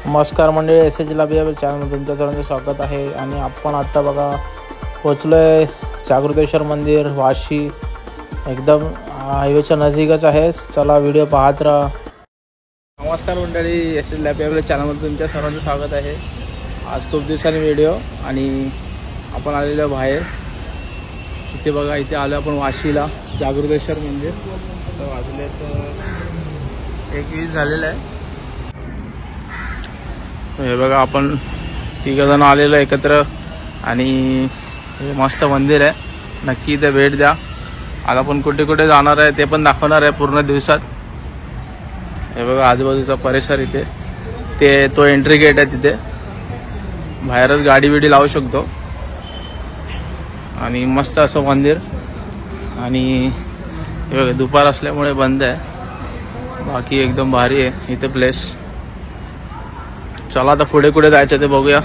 नमस्कार मंडळी, S H लाभिया चॅनलमध्ये तुमच्या सर्वांचं स्वागत आहे. आणि आपण आत्ता बघा पोचलो आहे जागृतेश्वर मंदिर वाशी. एकदम हायवेच्या नजीकच आहे. चला व्हिडिओ पाहत राहा. नमस्कार मंडळी, एस एच लाभिया चॅनलमध्ये तुमच्या सर्वांचं स्वागत आहे. आज खूप दिवसांनी व्हिडिओ आणि आपण आलेलो बाहेर. इथे बघा, इथे आलो आपण वाशीला जागृतेश्वर मंदिर. तर वाजले तर 1:20 झालेलं आहे. हे बघा, आपण तिघजण आलेलो एकत्र आणि हे मस्त मंदिर आहे. नक्की इथे भेट द्या. आता आपण कुठे कुठे जाणार आहे ते पण दाखवणार आहे पूर्ण दिवसात. हे बघा आजूबाजूचा परिसर. इथे ते तो एंट्री गेट आहे. तिथे बाहेरच गाडी बिडी लावू शकतो. आणि मस्त असं मंदिर. आणि हे बघा दुपार असल्यामुळे बंद आहे. बाकी एकदम भारी आहे इथे प्लेस. चला आता पुढे कुठे जायचं ते बघूया.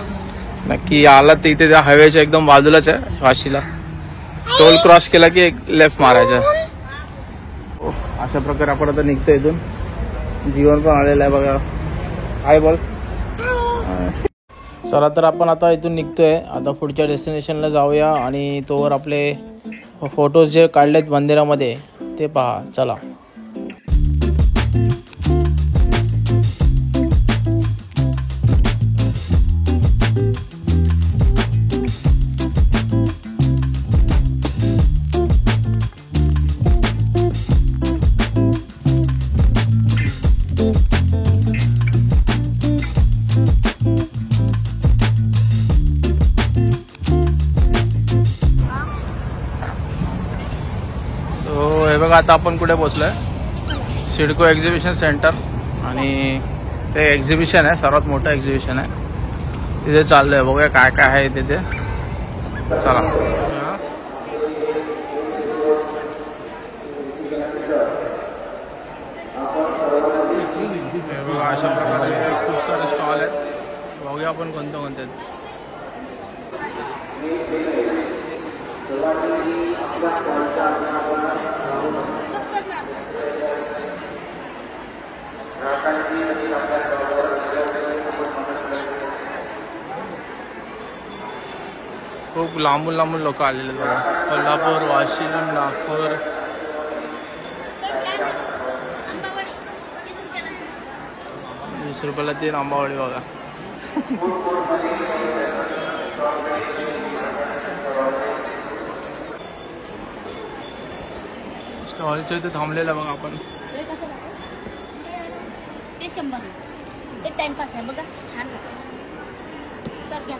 नक्की आला तर इथे त्या हायवेच्या एकदम बाजूलाच आहे वाशीला. टोल क्रॉस केला की एक लेफ्ट मारायचा. अशा प्रकारे आपण आता निघतो इथून. जीवन पण आलेलं आहे बघा. हाय बोल. चला तर आपण आता इथून निघतोय. आता पुढच्या डेस्टिनेशनला जाऊया आणि तोवर आपले फोटोज जे काढलेत मंदिरामध्ये ते पहा. चला. हे बघा आता आपण कुठे पोहोचलोय. CIDCO exhibition centre. आणि ते एक्झिबिशन आहे, सर्वात मोठं एक्झिबिशन आहे. तिथे चाललंय. बघूया काय काय आहे तिथे. चला. हे बघा अशा प्रकारे खूप सारे स्टॉल आहेत. बघूया आपण कोणते कोणते आहेत. खूप लांबून लांबून लोक आलेले बघा. कोल्हापूर, वाशिम, नागपूर. 20 रुपयाला 3 आंबावडी बघा. स्टॉलच्या इथे थांबलेलं बघा आपण. ते 100 एक टाइमपास आहे बघा. छान सर घ्या.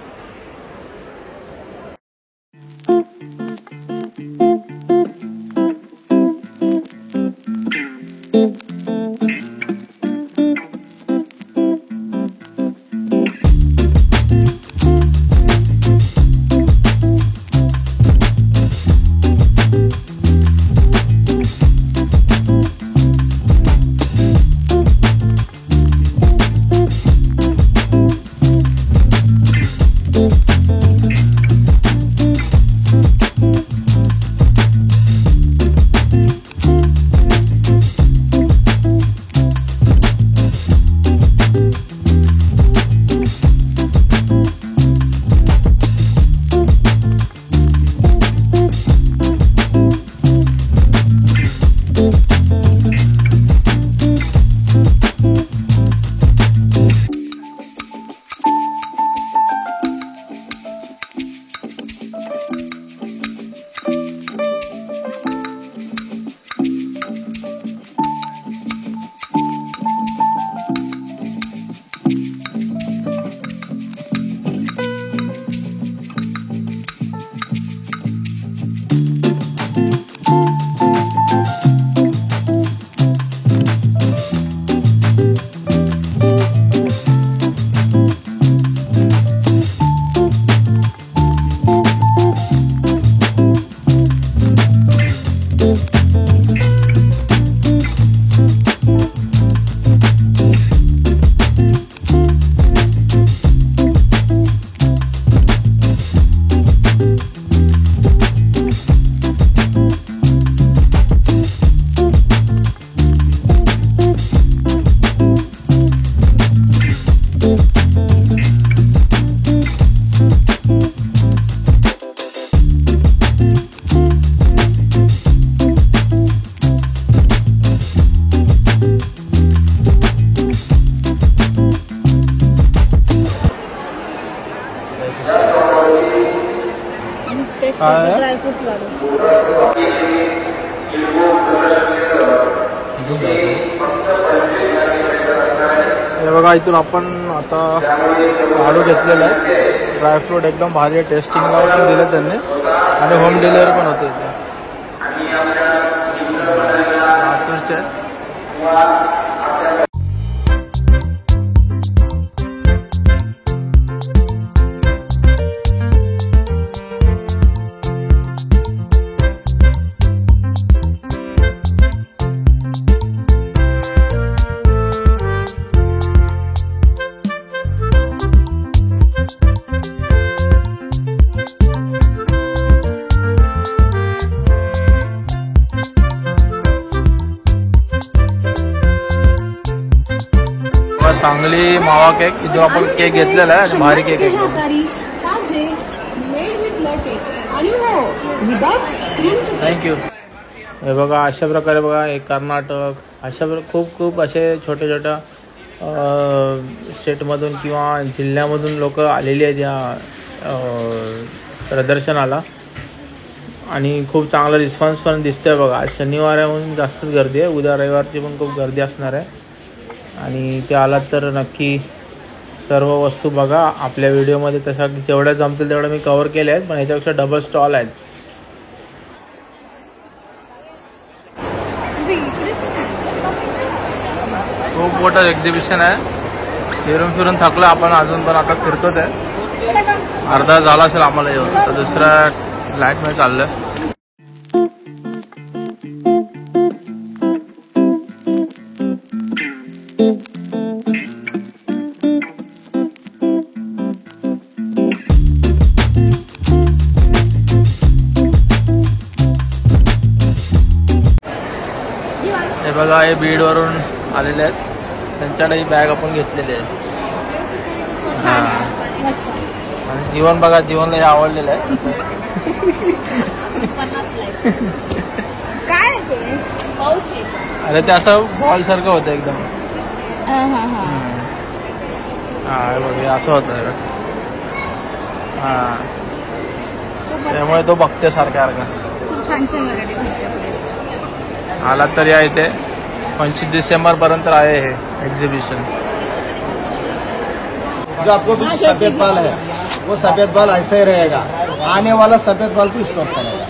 बघा इथून आपण आता लाडू घेतलेला आहे. ड्रायफ्रूट एकदम भारी आहे. टेस्टिंगला पण दिलं त्यांनी आणि होम डिलिव्हरी पण होते इथे. लातूरचे सांगली मावा केक जो आपण केक घेतलेला आहे आणि भारी केक आहे. थँक्यू. हे बघा अशा प्रकारे बघा एक कर्नाटक अशा खूप असे छोट्या स्टेटमधून किंवा जिल्ह्यामधून लोक आलेली आहेत या प्रदर्शनाला आणि खूप चांगला रिस्पॉन्स पण दिसतोय बघा. आज शनिवार आहे म्हणून जास्तच गर्दी आहे. उद्या रविवारची पण खूप गर्दी असणार आहे आणि ते आलात तर नक्की सर्व वस्तू बघा आपल्या व्हिडिओमध्ये. तशा जेवढ्या जमतील तेवढ्या मी कव्हर केले आहेत पण ह्याच्यापेक्षा डबल स्टॉल आहेत. खूप मोठं एक्झिबिशन आहे. फिरून थकलं आपण अजून पण आता फिरतोच आहे. अर्धा झाला असेल आम्हाला येऊन. तर दुसऱ्या लाईटमध्ये चाललोय. हे बघा हे बीडवरून आलेले आहेत. त्यांच्याकडे ही बॅग आपण घेतलेली आहे. आणि जीवन बघा जीवनला हे आवडलेलं आहे. काय अरे ते असं बॉल सारखं होतं एकदम. हा बघ हे असं होतं. हा त्यामुळे तो बघते सारखा आला तर या इथे 25 डिसेंबर पर्यंत आहे हे एग्जीबिशन. जो आपको कुछ सफेद बाल है वो सफेद बाल ऐसे ही रहेगा. आने वाला सफेद बाल को स्टॉप करेगा.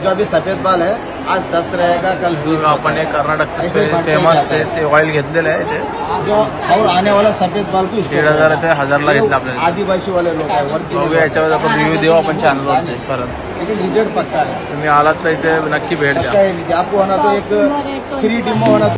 जो अभी सफेद बाल है आज 10 रहेगा कल 20. आपण हे कर्नाटकचे फेमस ते ऑइल घेतलेलं आहे ते. जो और आने वाला सफेद बाल को 1,500 1000ला घेतलं आपल्याला. आदिवासी वाले लोग है बघूया याच्यावर आपण रिव्ह्यू देऊ आपण चॅनलवर परत. लेकिन रिजल्ट पक्का है. तुम्ही आलात तर इथे नक्की भेट द्या. आपको होना तो एक फ्री डिमो होना.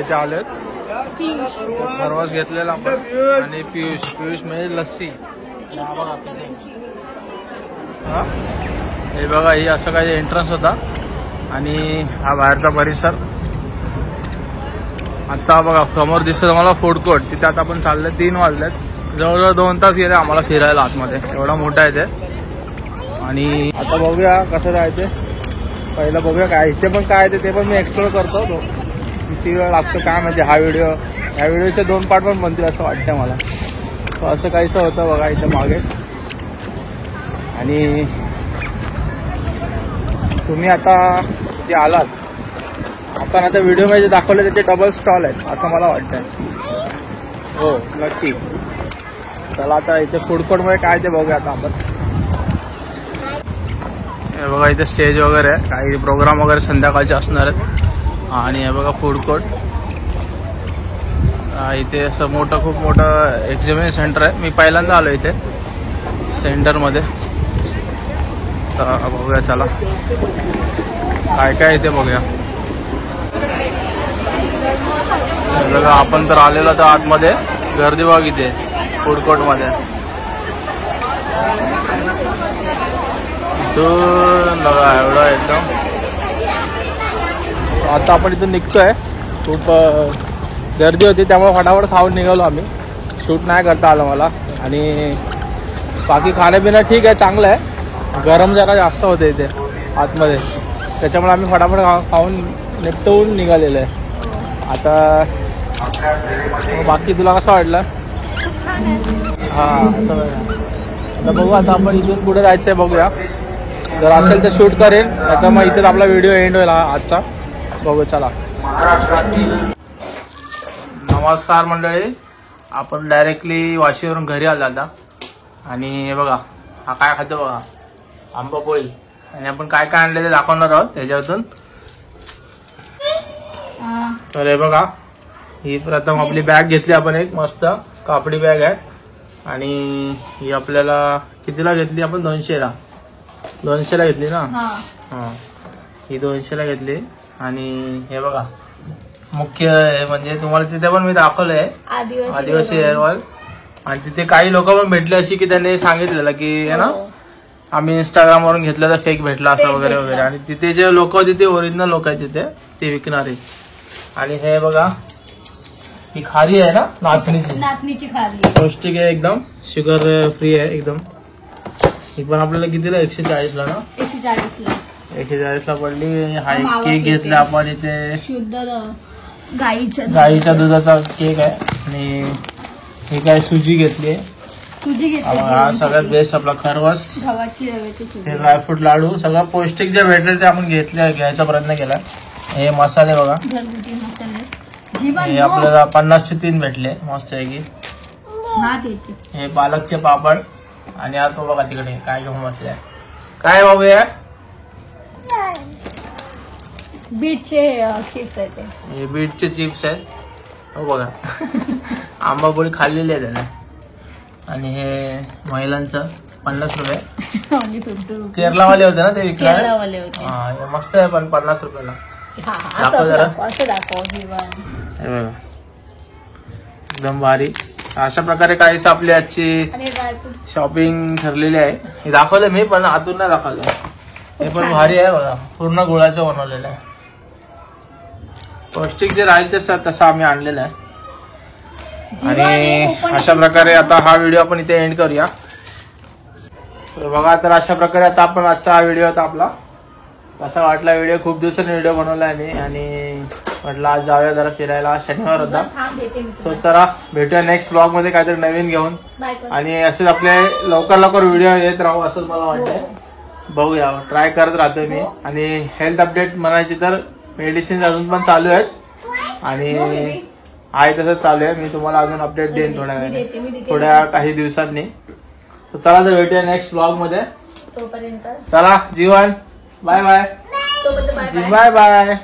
इथे आलेत. परवाच घेतलेला आपण आणि पियुष म्हणजे लस्सी. हा हे बघा ही असं काही एंट्रन्स होता आणि हा बाहेरचा परिसर. आता बघा समोर दिसतं मला फूड कोर्ट. तिथे आता आपण चाललोय. 3 वाजलेत. जवळजवळ 2 तास गेले आम्हाला फिरायला आतमध्ये. एवढा मोठा आहे ते. आणि आता बघूया कसं जायचं. पहिलं बघूया काय इथे पण काय ते पण मी एक्सप्लोर करतो. किती वेळ लागतो काय म्हणजे ह्या व्हिडिओचे 2 पार्ट पण बनतील असं वाटतंय मला. तर असं काहीसं होतं बघा इथे मागे. आणि तुम्ही आता जे आलात आपण आता व्हिडिओमध्ये दाखवले त्याचे डबल स्टॉल आहेत असं मला वाटतंय. हो नक्की. चला आता इथे फूड कोर्टमध्ये काय ते बघूया आता आपण. हे बघा इथे स्टेज वगैरे आहे. काही प्रोग्राम वगैरे संध्याकाळचे असणार आहेत. आणि हे बघा फूड कोर्ट. इथे असं खूप मोठं एक्झिबिशन सेंटर आहे. मी पहिल्यांदा आलो इथे सेंटरमध्ये. तर बघूया चला काय काय इथे बघूया. बघा आपण तर आलेलो तर आतमध्ये गर्दी बघ इथे फूड कोर्टमध्ये. इथून बघा एवढं एकदम आता आपण इथून निघतोय. खूप गर्दी होती त्यामुळे फटाफट खाऊन निघालो आम्ही. शूट नाही करता आलं मला. आणि बाकी खाणंपिणं ठीक आहे, चांगलं आहे. गरम जरा जास्त होते इथे आतमध्ये, त्याच्यामुळे आम्ही फटाफट खाऊन निपटवून निघालेलं आहे. आता बाकी तुला कसं वाटलं? खूप छान आहे. हां असं बघा. आता बघू आता आपण इथून पुढे जायचं आहे, बघूया. जर असेल तर शूट करेन, आता मग इथेच आपला व्हिडिओ एंड होईल आजचा. बघू चला. नमस्कार मंडळी, आपण डायरेक्टली वाशीवरून घरी आलो आता. आणि हे बघा, हा काय खातो बघा, आंबा पोळी. आणि आपण काय काय आणले ते दाखवणार आहोत त्याच्यातून. तर हे बघा, ही प्रथम आपली बॅग घेतली आपण, एक मस्त कापडी बॅग आहे. आणि ही आपल्याला कितीला घेतली आपण? 200ला घेतली ना. हां, ही 200ला घेतली. आणि हे बघा, मुख्य हे म्हणजे तुम्हाला तिथे पण मी दाखवलंय आदिवासी हेअर ऑइल. आणि तिथे काही लोक पण भेटले अशी की त्यांनी सांगितलेलं की है ना, आम्ही इंस्टाग्राम वरून घेतलं तर फेक भेटला असं वगैरे वगैरे. आणि तिथे जे लोक होते ते ओरिजिनल लोक आहेत तिथे, ते विकणारे. आणि हे बघा, ही खारी आहे ना, नाचणीची खारी, पौष्टिक आहे एकदम, शुगर फ्री आहे एकदम. ही पण आपल्याला कितीला? 140ला ना. 140ला पडली. हा एक केक घेतला आपण इथे, शुद्ध गाईच्या दुधाचा केक आहे. आणि हे काय सुजी घेतली, हा सगळ्यात बेस्ट आपला खरवस, हे ड्रायफ्रूट लाडू, सगळं पौष्टिक जे भेटले ते आपण घ्यायचा प्रयत्न केला. हे मसाले बघा, हे आपल्याला 50चे 3 भेटले मस्त आहे की. हे पालकचे पापड. आणि आता बघा तिकडे काय घेऊन बसले, काय बाबू आहे? बीटचे चिप्स आहेत. हे बीटचे चिप्स आहेत. हो बघा, आंबापोळी खाल्लेली आहे त्याने. आणि हे महिलांचं 50 रुपये. केरलावाले होते ना ते विकणार. हा, हे मस्त आहे पण 50 रुपयाला. दाखव जरा. एकदम भारी. अशा प्रकारे काहीच आपली आजची शॉपिंग ठरलेली आहे. हे दाखवलं मी, पण आतून नाही दाखवलं. हे पण भारी आहे बघा, पूर्ण गुळाचं बनवलेलं आहे. पौष्टिक जे राहील तसं आम्ही आणलेलं आहे. आणि अशा प्रकारे आता हा व्हिडिओ आपण इथे एंड करूया. तर बघा, तर अशा प्रकारे आता आपण आजचा हा व्हिडिओ होता आपला. कसा वाटला व्हिडिओ? खूप दिवसांनी व्हिडिओ बनवलाय मी. आणि म्हटलं आज जाऊया जरा फिरायला, शनिवार होता. सो चला भेटूया नेक्स्ट ब्लॉग मध्ये काहीतरी नवीन घेऊन. आणि असेच आपले लवकर व्हिडिओ येत राहू असं मला वाटतंय. बघूया, ट्राय करत राहतोय मी. आणि हेल्थ अपडेट म्हणायची तर मेडिसिन अजून पण चालू आहेत. आणि आहे तसंच चालू आहे. मी तुम्हाला अजून अपडेट देईन थोड्या काही दिवसांनी. चला तर भेटूया नेक्स्ट ब्लॉग मध्ये. तोपर्यंत चला जीवन, बाय बाय. Bye bye.